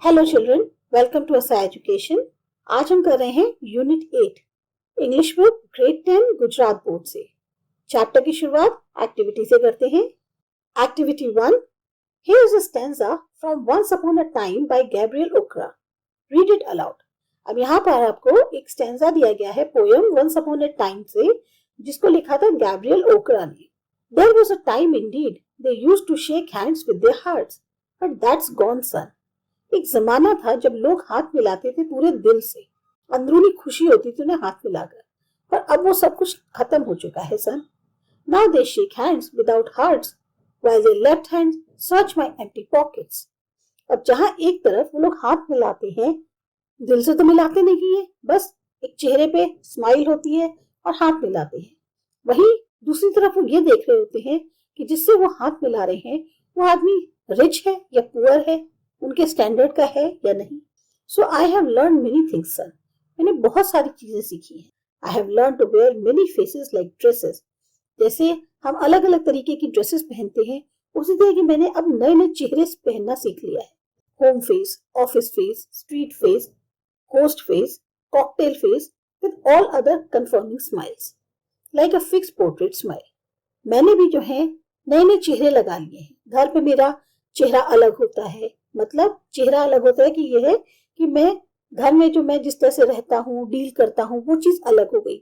Hello children, welcome to Asa education. आज हम कर रहे हैं unit 8 English book grade 10 Gujarat board से। चैप्टर की शुरुआत एक्टिविटी से करते हैं। Activity 1, here is a stanza from once upon a time by Gabriel Okara. Read it aloud. अब यहाँ पर आपको एक स्टैंजा दिया गया है poem once upon a time से, जिसको लिखा था गैब्रियल ओकरा ने। There was a time Indeed they used to shake hands with their hearts, but that's gone son. एक जमाना था जब लोग हाथ मिलाते थे पूरे दिल से, अंदरूनी खुशी होती थी उन्हें हाथ मिलाकर, पर अब वो सब कुछ खत्म हो चुका है son. Now they shake hands without hearts while their left hands search my empty pockets. अब जहां एक तरफ वो लोग हाथ मिलाते हैं, दिल से तो मिलाते नहीं है, बस एक चेहरे पे स्माइल होती है और हाथ मिलाते हैं, वहीं दूसरी तरफ वो ये देख रहे होते हैं कि जिससे वो हाथ मिला रहे हैं वो आदमी रिच है या पुअर है, उनके स्टैंडर्ड का है या नहीं। So I have learn many things sir, मैंने बहुत सारी चीजें सीखी हैं। I have learn to wear many faces like dresses, जैसे हम अलग अलग तरीके की ड्रेसेस पहनते हैं, उसी तरह की मैंने अब नए नए चेहरे पहनना सीख लिया है। Home face, office face, street face, host face, cocktail face with all other conforming smiles like a fix portrait smile. मैंने भी जो है नए नए चेहरे लगा लिए हैं। घर पे मेरा चेहरा अलग होता है, मतलब चेहरा अलग होता है कि यह है कि मैं घर में जो मैं जिस तरह से रहता हूँ, डील करता हूँ, वो चीज अलग हो गई।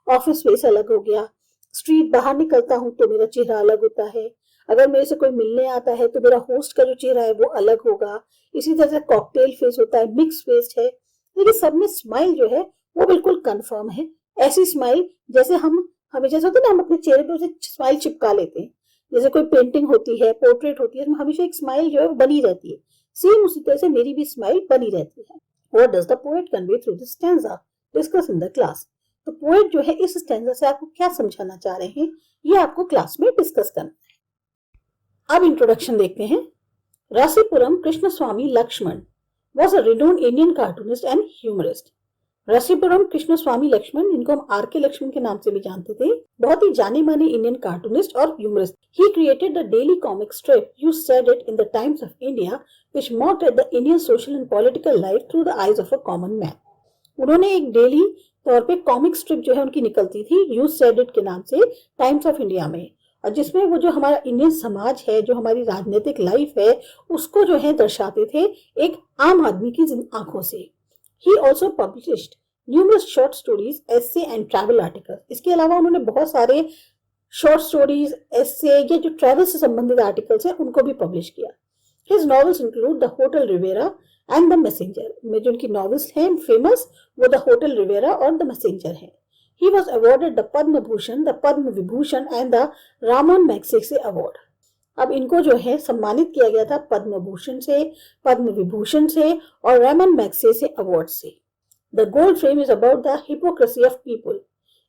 ऑफिस फेस अलग हो गया, स्ट्रीट बाहर निकलता हूँ तो मेरा चेहरा अलग होता है, अगर मेरे से कोई मिलने आता है तो मेरा होस्ट का जो चेहरा है वो अलग होगा। इसी तरह से कॉकटेल फेस होता है, मिक्स फेस है, लेकिन सब में स्माइल जो है वो बिल्कुल कंफर्म है। ऐसी स्माइल जैसे हमें जैसे होता है ना, हम अपने चेहरे पे उसे स्माइल चिपका लेते हैं, जैसे कोई पेंटिंग होती है, पोर्ट्रेट होती है, तो हमेशा एक स्माइल जो है वो बनी रहती है। सेम उसी तरह से मेरी भी स्माइल बनी रहती है। What does the poet convey through this stanza? Discuss in the class. तो पोएट जो है इस स्टैंजा से आपको क्या समझाना चाह रहे हैं, ये आपको क्लास में डिस्कस करना है। अब इंट्रोडक्शन देखते हैं। Rasipuram Krishnaswamy Lakshman was a renowned Indian cartoonist and humorist. Rasipuram Krishna स्वामी लक्ष्मण, इनको हम आर के लक्ष्मण के नाम से भी जानते थे, बहुत ही जाने माने इंडियन कार्टूनिस्ट और humourist. He created the daily comic strip you said it in the times of India which mocked at the Indian social and political life through the eyes of a common man. उन्होंने एक daily तौर पे comic strip जो है उनकी निकलती थी you said it के नाम से टाइम्स ऑफ इंडिया में, और जिसमें वो जो हमारा इंडियन समाज है, जो हमारी राजनीतिक लाइफ है, उसको जो है दर्शाते थे एक आम आदमी की आंखों से। He also published numerous short stories, essay and travel articles. इसके अलावा उन्होंने बहुत सारे शॉर्ट स्टोरीज, एसे या जो ट्रैवल से संबंधित आर्टिकल्स हैं उनको भी पब्लिश किया। His novels include The Hotel Rivera and The Messenger. में जो उनकी नॉवेल्स हैं फेमस, वो The Hotel Rivera और The Messenger हैं। He was awarded the Padma Bhushan, the Padma Vibhushan and the Raman Magsaysay Award. अब इनको जो है सम्मानित किया गया था पद्म भूषण से, पद्म विभूषण से और रैमन मैग्सेसे अवार्ड से। The gold frame is about the hypocrisy of people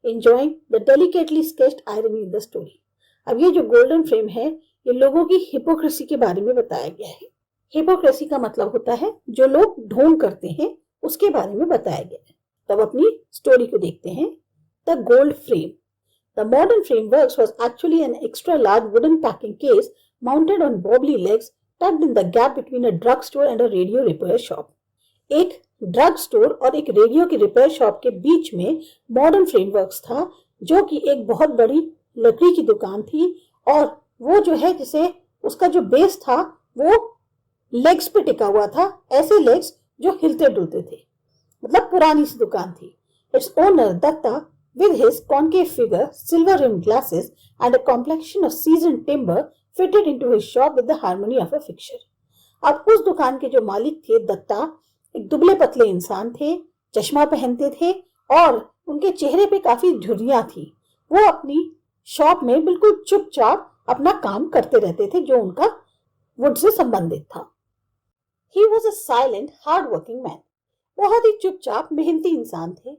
enjoying the delicately sketched irony in the story. अब ये जो गोल्डन फ्रेम है, ये लोगों की हिपोक्रेसी के बारे में बताया गया है। हिपोक्रेसी का मतलब होता है जो लोग ढोंग करते हैं, उसके बारे में बताया गया है। तब अपनी स्टोरी को देखते हैं। The gold frame. The modern frameworks was actually an extra large wooden packing case mounted on wobbly legs tucked in the gap between a drug store and a radio repair shop. एक drug store और एक radio की repair shop के बीच में modern frameworks था, जो कि एक बहुत बड़ी लकड़ी की दुकान थी, और वो जो है जिसे उसका जो बेस था वो लेग्स पे टिका हुआ था, ऐसे लेग्स जो हिलते डुलते थे, मतलब पुरानी सी दुकान थी। Its owner Datta with his concave figure, silver-rimmed glasses, and a complexion of seasoned timber, fitted into his shop with the harmony of a fixture. अब उस दुकान के जो मालिक थे दत्ता, एक दुबले पतले इंसान थे, चश्मा पहनते थे और उनके चेहरे पे काफी झुर्रियां थी। वो अपनी शॉप में बिल्कुल चुपचाप अपना काम करते रहते थे, जो उनका वुड से संबंधित था। He was a silent, hard-working man. बहुत ही चुपचाप मेहनती इंसान थे।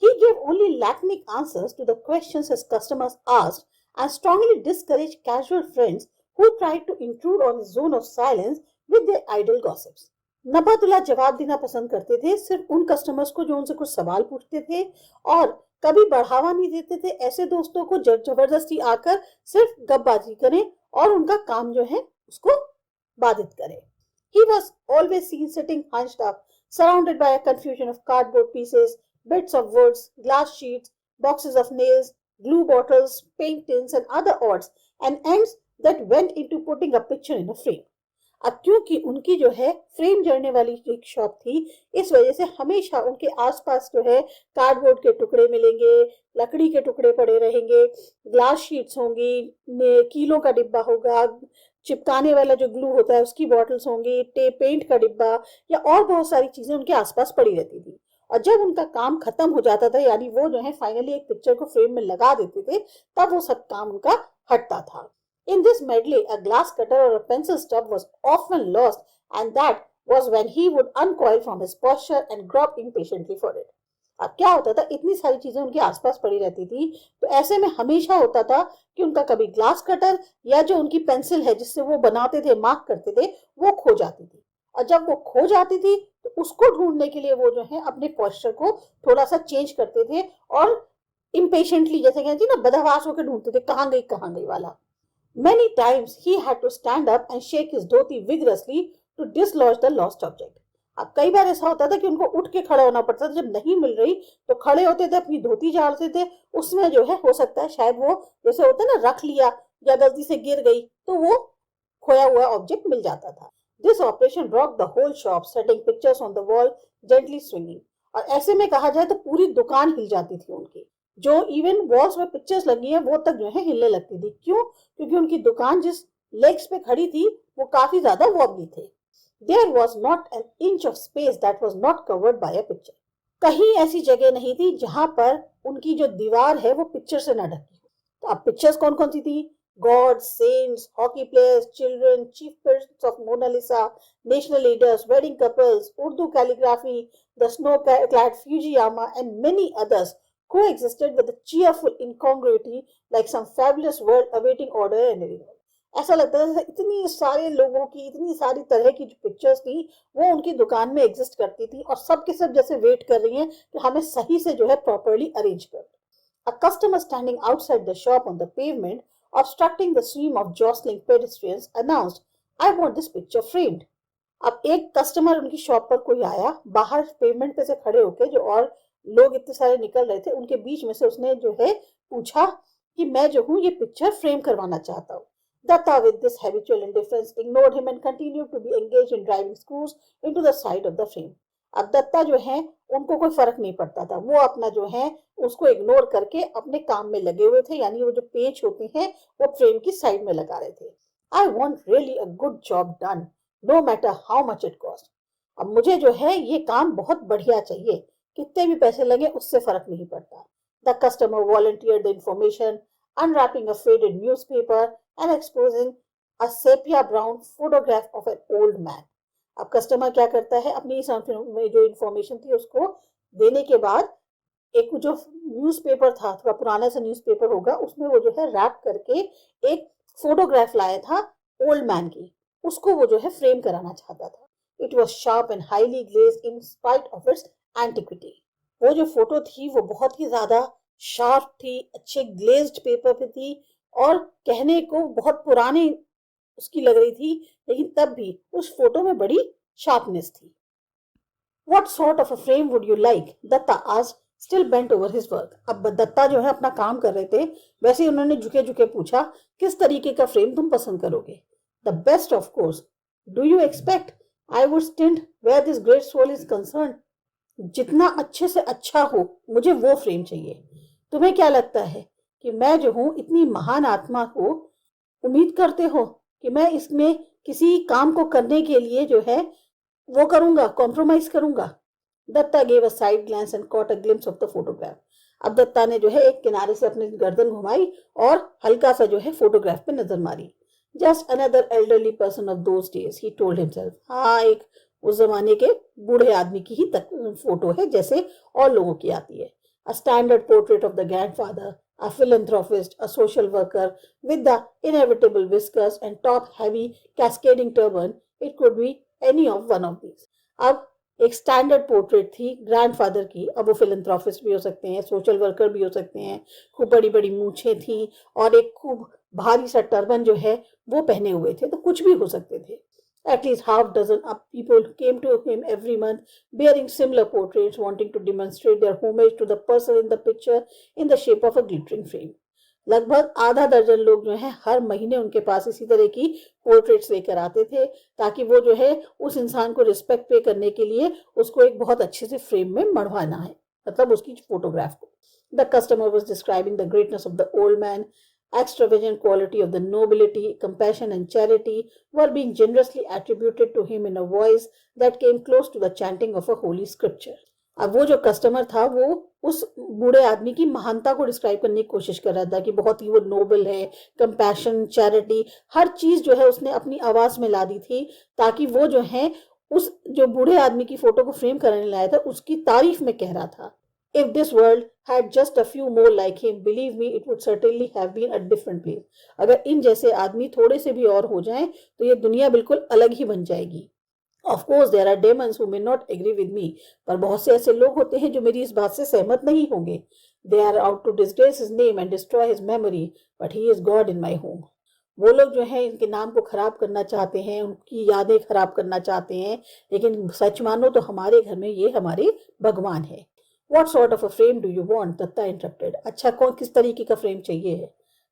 He gave only laconic answers to the questions his customers asked and strongly discouraged casual friends who tried to intrude on his zone of silence with their idle gossips. नबातुला जवाब देना पसंद करते थे सिर्फ उन कस्टमर्स को जो उनसे कुछ सवाल पूछते थे, और कभी बढ़ावा नहीं देते थे ऐसे दोस्तों को जबरदस्ती आकर सिर्फ गपबाजी करें और उनका काम जो है उसको बाधित करें। He was always seen sitting hunched up, surrounded by a confusion of cardboard pieces, bits of woods, glass sheets, boxes of nails, glue bottles, paint tins, and other odds and ends that went into putting a picture in a frame. अब क्योंकि उनकी जो है frame जड़ने वाली एक shop थी, इस वजह से हमेशा उनके आसपास जो है कार्डबोर्ड के टुकड़े मिलेंगे, लकड़ी के टुकड़े पड़े रहेंगे, ग्लास शीट्स होंगी, कीलों का डिब्बा होगा, चिपकाने वाला जो ग्लू होता है उसकी बॉटल्स होंगी, पेंट का डिब्बा या और बहुत सारी चीजें उनके आसपास पड़ी रहती थी। और जब उनका काम खत्म हो जाता था, यानी वो जो है फाइनली एक पिक्चर को फ्रेम में लगा देते थे, तब वो सब काम उनका हटता था। In this medley, a glass cutter or a pencil stub was often lost, and that was when he would uncoil from his posture and grab impatiently for it. अब क्या होता था, इतनी सारी चीजें उनके आसपास पड़ी रहती थी, तो ऐसे में हमेशा होता था कि उनका कभी ग्लास कटर या जो उनकी पेंसिल है जिससे वो बनाते थे, मार्क करते थे, वो खो जाती थी। और जब वो खो जाती थी तो उसको ढूंढने के लिए वो जो है अपने पोस्चर को थोड़ा सा चेंज करते थे और इम्पेशेंटली, जैसे कहते हैं ना, बदहवास होकर ढूंढते थे कहाँ गई वाला। Many times he had to stand up and shake his dhoti vigorously to dislodge the lost object. अब कई बार ऐसा होता था कि उनको उठ के खड़ा होना पड़ता था, जब नहीं मिल रही तो खड़े होते थे, अपनी धोती झाड़ते थे, उसमें जो है हो सकता है शायद वो जैसे होता है ना, रख लिया या गलती से गिर गई तो वो खोया हुआ ऑब्जेक्ट मिल जाता था। This operation rocked the whole shop, setting pictures on the wall, gently swinging. और ऐसे में कहा जाए तो पूरी दुकान हिल जाती थी उनकी, जो इवन वॉल्स में पिक्चर्स लगी है वो तक जो है हिलने लगती थी। क्यों? क्योंकि उनकी दुकान जिस लेग्स पे खड़ी थी वो काफी ज्यादा वॉबली थे। There was not an inch of space that was not covered by a picture. कहीं ऐसी जगह नहीं थी जहां पर उनकी जो दीवार है वो पिक्चर से न ढकी हो। तो अब पिक्चर्स कौन कौन सी थी? God, saints, hockey players, children, cheap prints of Mona Lisa, national leaders, wedding couples, Urdu calligraphy, the snow clad Fujiyama and many others coexisted with a cheerful incongruity like some fabulous world awaiting order and renewal. ऐसा लगता था इतनी सारे लोगों की, इतनी सारी तरह की जो पिक्चर्स थी वो उनकी दुकान में एग्जिस्ट करती थी और सब के सब जैसे वेट कर रही हैं कि हमें सही से जो है प्रॉपर्ली अरेंज कर। A customer standing outside the shop on the pavement, obstructing the stream of jostling pedestrians, announced, "I want this picture framed." अब एक कस्टमर उनकी शॉप पर कोई आया, बाहर पेमेंट पे से खड़े होके, जो और लोग इतने सारे निकल रहे थे उनके बीच में से उसने जो है पूछा कि मैं जो हूं ये पिक्चर फ्रेम करवाना चाहता हूँ। Datta, with this habitual indifference, ignored him and continued to be engaged in driving screws into the side of the frame. अब दत्ता जो है उनको कोई फर्क नहीं पड़ता था, वो अपना जो है उसको इग्नोर करके अपने काम में लगे हुए थे, यानी वो जो पेच होते हैं वो फ्रेम की साइड में लगा रहे थे। I want really a good job done, no matter how much it cost. अब मुझे जो है ये काम बहुत बढ़िया चाहिए, कितने भी पैसे लगे उससे फर्क नहीं पड़ता। The customer volunteered the information, unwrapping a faded newspaper and exposing a sepia brown photograph of an old man. अब कस्टमर क्या करता है, अपनी जो इंफॉर्मेशन थी उसको देने के बाद एक जो न्यूज़पेपर था, थोड़ा पुराना सा न्यूज़पेपर होगा, उसमें वो जो है रैप करके एक फोटोग्राफ लाया था ओल्ड मैन की, उसको वो जो है फ्रेम कराना चाहता था। It was sharp and highly glazed in spite of its antiquity. वो जो फोटो थी वो बहुत ही ज्यादा शार्प थी, अच्छे ग्लेज्ड पेपर पे थी और कहने को बहुत पुरानी उसकी लग रही थी, लेकिन तब भी उस फोटो में बड़ी शार्पनेस थी। What sort of a frame would you like? Dutta asked, still bent over his work. अब दत्ता जो है अपना काम कर रहे थे, वैसे ही उन्होंने झुके झुके पूछा, किस तरीके का फ्रेम तुम पसंद करोगे? The best, of course. Do you expect I would stint where this great soul is concerned? जितना अच्छे से अच्छा हो, मुझे वो फ्रेम चाहिए। तुम्हें क्या लगता है कि मैं जो हूं इतनी महान आत्मा को उम्मीद करते हो कि मैं इसमें किसी काम को करने के लिए जो है वो करूंगा, कॉम्प्रोमाइज करूंगा? Datta gave a side glance and caught a glimpse of the photograph. अब दत्ता ने जो है एक किनारे से अपनी गर्दन घुमाई और हल्का सा जो है फोटोग्राफ पे नजर मारी। Just another elderly person of those days, he told himself. हाँ, एक उस जमाने के बूढ़े आदमी की ही तक फोटो है जैसे और लोगों की आती है। A standard portrait of the grandfather, a philanthropist, a social worker with the inevitable whiskers and top heavy cascading turban. It could be any of one of these. अब एक स्टैंडर्ड पोर्ट्रेट थी ग्रैंडफादर की, अब वो philanthropist भी हो सकते हैं, सोशल वर्कर भी हो सकते हैं, खूब बड़ी बड़ी मूछें थी और एक खूब भारी सा टर्बन जो है वो पहने हुए थे, तो कुछ भी हो सकते थे। At least half dozen of people came to him every month bearing similar portraits, wanting to demonstrate their homage to the person in the picture in the shape of a glittering frame. लगभग आधा दर्जन लोग जो है हर महीने उनके पास इसी तरह की पोर्ट्रेट्स लेकर आते थे, ताकि वो जो है उस इंसान को रिस्पेक्ट पे करने के लिए उसको एक बहुत अच्छे से फ्रेम में मढ़वाना है, मतलब उसकी फोटोग्राफ को. The customer was describing the greatness of the old man. Extravagant quality of the nobility, compassion and charity were being generously attributed to him in a voice that came close to the chanting of a holy scripture. अब वो जो customer था वो उस बूढ़े आदमी की महानता को डिस्क्राइब करने की कोशिश कर रहा था कि बहुत ही वो नोबल है, कंपैशन, चैरिटी, हर चीज जो है उसने अपनी आवाज में ला दी थी, ताकि वो जो है उस जो बूढ़े आदमी की फोटो को फ्रेम करने लाया था उसकी तारीफ में कह रहा था. If this world had just a few more like him, believe me, it would certainly have been a different place. अगर इन जैसे आदमी थोड़े से भी और हो जाएं, तो ये दुनिया बिल्कुल अलग ही बन जाएगी. Of course, there are demons who may not agree with me. पर बहुत से ऐसे लोग होते हैं जो मेरी इस बात से सहमत नहीं होंगे. They are out to disgrace his name and destroy his memory, but he is God in my home. वो लोग जो है इनके नाम को खराब करना चाहते हैं, उनकी यादें खराब करना चाहते हैं, लेकिन सच मानो तो हमारे घर में ये हमारे भगवान है. What sort of a frame do you want? Dutta interrupted. अच्छा, कौन किस तरीके का फ्रेम चाहिए है?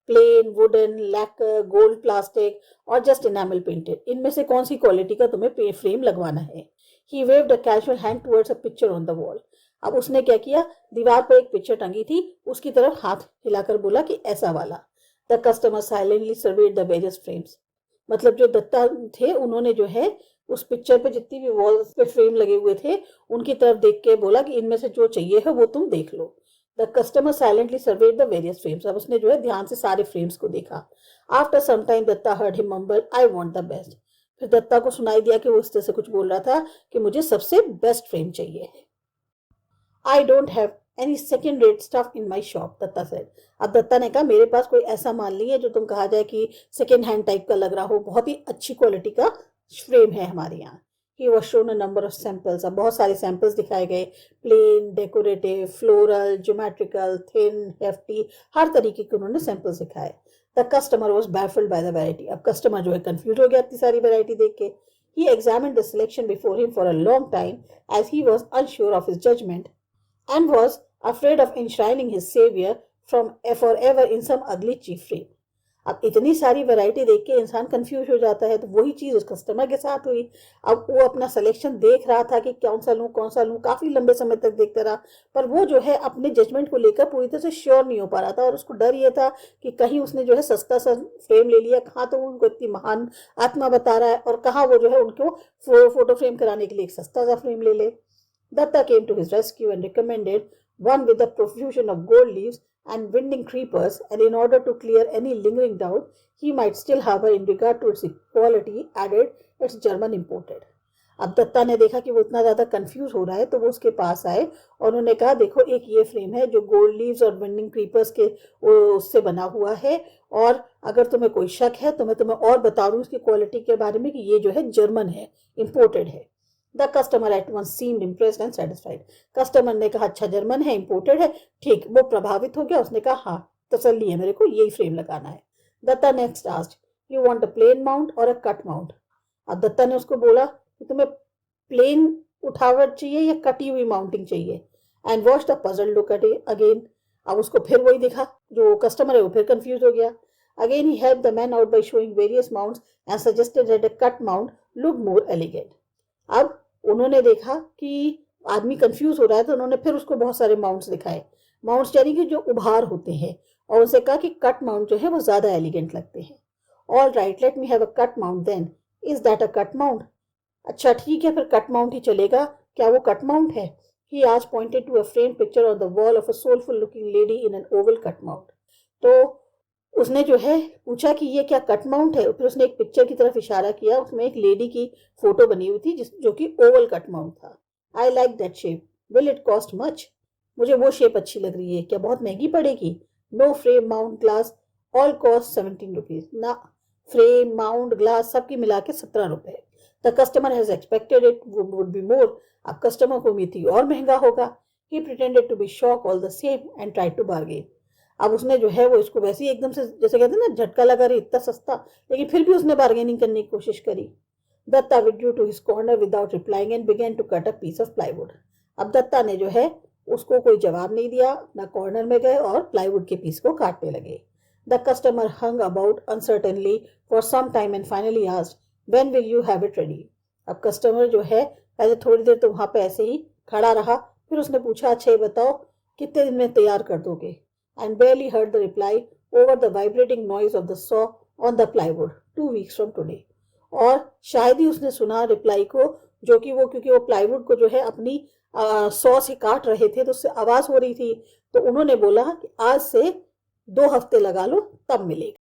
Plain, wooden, lacquer, gold, plastic और जस्ट एनामल पेंटेड, इनमें से कौन सी क्वालिटी का तुम्हें फ्रेम लगवाना है? He waved a casual hand towards a picture on the wall. अब उसने क्या किया, दीवार पर एक पिक्चर टंगी थी, उसकी तरफ हाथ हिलाकर बोला कि ऐसा वाला. The customer silently surveyed the various frames. मतलब जो दत्ता थे उन्होंने जो है उस पिक्चर पे जितनी भी वॉल्स पे फ्रेम लगे हुए थे उनकी तरफ देख के बोला कि इनमें से जो चाहिए है वो तुम देख लो. The customer silently surveyed the various frames. अब उसने जो है ध्यान से सारे फ्रेम्स को देखा. After some time Datta heard him mumble, I want the best. फिर दत्ता को सुनाई दिया कि वो इस तरह से कुछ बोल रहा था कि मुझे सबसे बेस्ट फ्रेम चाहिए. I don't have any second rate stuff in my shop, Datta said. अब दत्ता ने कहा मेरे पास कोई ऐसा माल नहीं है जो तुम कहा जाए कि सेकेंड हैंड टाइप का लग रहा हो, बहुत ही अच्छी क्वालिटी का फ्रेम है हमारे यहाँ. He was shown a number of samples. अब बहुत सारे सैंपल्स दिखाए गए, plain, decorative, floral, geometrical, thin, hefty, हर तरीके के उन्होंने सैंपल्स दिखाए. The customer was baffled by the variety. अब कस्टमर जो है कंफ्यूज हो गया इतनी सारी वैरायटी देख के. He examined the selection before him for a long time as he was unsure of his judgment and was afraid of enshrining his savior from forever in some ugly cheap frame. अब इतनी सारी variety देख के इंसान confuse हो जाता है, तो वही चीज उस कस्टमर के साथ हुई. अब वो अपना सिलेक्शन देख रहा था कि कौन सा लूं, काफी लंबे समय तक देखता रहा, पर वो जो है अपने जजमेंट को लेकर पूरी तरह से श्योर नहीं हो पा रहा था, और उसको डर ये था कि कहीं उसने जो है सस्ता सा फ्रेम ले लिया, कहाँ तो उनको इतनी महान आत्मा बता रहा है और कहाँ वो जो है उनको फोटो फ्रेम कराने के लिए एक सस्ता सा फ्रेम ले ले. Datta came to his rescue and recommended one with a profusion of gold leaves and winding creepers, and in order to clear any lingering doubt he might still harbor in regard to its quality, added it's German imported. अब दत्ता ने देखा कि वो इतना ज्यादा confuse हो रहा है, तो वो उसके पास आए और उन्होंने कहा देखो एक ये फ्रेम है जो गोल्ड लीव्स और विंडिंग क्रीपर्स के उससे बना हुआ है, और अगर तुम्हें कोई शक है तो मैं तुम्हें और बता दूं इसकी क्वालिटी के बारे में कि ये जो है जर्मन है, इंपोर्टेड है. The customer at once seemed impressed and satisfied. Customer ने कहा अच्छा जर्मन है, इंपोर्टेड है, ठीक. वो प्रभावित हो गया, उसने कहा हाँ तसल्ली है, मेरे को यही फ्रेम लगाना है. Datta next asked, you want a plain mount or a cut mount. अब दत्ता ने उसको बोला कि तुम्हें प्लेन उठावट चाहिए या कटी हुई माउंटिंग चाहिए. And watch the puzzle look at again. अब उसको फिर वही दिखा, जो कस्टमर है वो फिर कंफ्यूज हो गया. Again he help the man out by showing various mounts and suggested that a cut mount look more elegant. अब उन्होंने देखा कि आदमी कंफ्यूज हो रहा है, तो उन्होंने फिर उसको बहुत सारे माउंट्स दिखाए. माउंट्स यानी कि जो उभार होते हैं, और उनसे कहा कि कट माउंट जो है वो ज्यादा एलिगेंट लगते हैं. All right, let me have a cut mount then. Is that a cut mount? अच्छा ठीक है, फिर कट माउंट ही चलेगा. क्या वो कट माउंट है? He has pointed to a frame picture on the wall of a soulful looking lady in an oval cut mount. तो उसने जो है पूछा कि ये क्या कट माउंट है. फिर उसने एक पिक्चर की तरफ इशारा किया, उसमें एक लेडी की फोटो बनी हुई थी जो कि ओवल कट माउंट था. I like that shape, will it cost much? मुझे वो शेप अच्छी लग रही है, क्या बहुत महंगी पड़ेगी? No frame mount glass all cost 17 rupees. ना, फ्रेम माउंट ग्लास सबकी मिला के 17 रुपए. The customer has expected it would be more. अब कस्टमर को उम्मीद थी और महंगा होगा. He pretended to be shock all the same and tried to bargain. अब उसने जो है वो इसको वैसे ही एकदम से जैसे कहते हैं ना झटका लगा रही, इतना सस्ता, लेकिन फिर भी उसने बार्गेनिंग करने की कोशिश करी. Dutta withdrew to his corner without replying and began to cut a piece of plywood. अब दत्ता ने जो है उसको कोई जवाब नहीं दिया, ना कॉर्नर में गए और प्लाईवुड के पीस को काटने लगे. The customer hung about uncertainly for some time and finally asked, "When will you have it ready?" अब कस्टमर जो है पहले थोड़ी देर तो वहां पे ऐसे ही खड़ा रहा, फिर उसने पूछा, अच्छा ये बताओ कितने दिन में तैयार कर दोगे? And barely heard the reply over the vibrating noise of the saw on the plywood. 2 weeks from today. और शायद ही उसने सुना रिप्लाई को, जो कि वो क्योंकि वो प्लाईवुड को जो है अपनी सॉ से काट रहे थे तो उससे आवाज हो रही थी, तो उन्होंने बोला कि आज से 2 हफ्ते लगा लो तब मिलेगा.